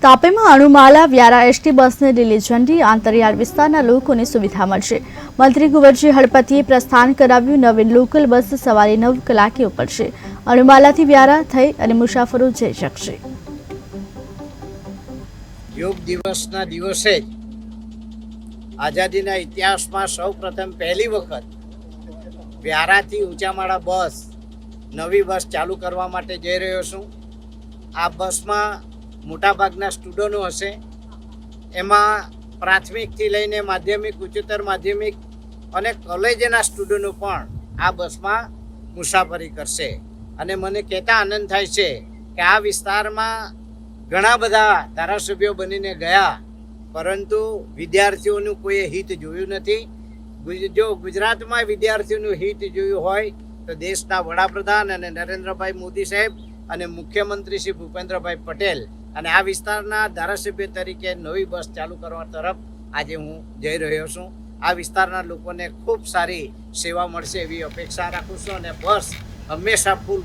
તાપીમાં અણુમાલા Vyara ST બસને લીલી ઝંડી આંતરિયાળ વિસ્તારના લોકોને સુવિધા મળશે। મંત્રી કુંવરજી હળપતિએ પ્રસ્થાન કરાવ્યું। નવીન લોકલ બસ સવારે 9 કલાકે ઉપડશે। અણુમાલાથી વ્યારા થઈ અને મુસાફરો જઈ શકશે। યોગ દિવસના દિવસે આઝાદીના ઇતિહાસમાં સૌપ્રથમ પહેલી વખત વ્યારાથી ઊંચામાળા બસ નવી બસ ચાલુ કરવા માટે જઈ રહ્યો છું। આ બસમાં મોટાભાગના સ્ટુડન્ટો હશે। એમાં પ્રાથમિકથી લઈને માધ્યમિક, ઉચ્ચતર માધ્યમિક અને કોલેજના સ્ટુડન્ટો પણ આ બસમાં મુસાફરી કરશે। અને મને કહેતા આનંદ થાય છે કે આ વિસ્તારમાં ઘણા બધા ધારાસભ્યો બનીને ગયા, પરંતુ વિદ્યાર્થીઓનું કોઈ હિત જોયું નથી। જો ગુજરાતમાં વિદ્યાર્થીઓનું હિત જોયું હોય તો દેશના વડાપ્રધાન અને નરેન્દ્રભાઈ મોદી સાહેબ અને મુખ્યમંત્રી શ્રી ભૂપેન્દ્રભાઈ પટેલ અને આ વિસ્તારના ધારાસભ્ય તરીકે નવી બસ ચાલુ કરવા તરફ આજે હું જઈ રહ્યો છું। આ વિસ્તારના લોકોને ખૂબ સારી સેવા મળશે એવી અપેક્ષા રાખું છું અને બસ હંમેશા ફૂલ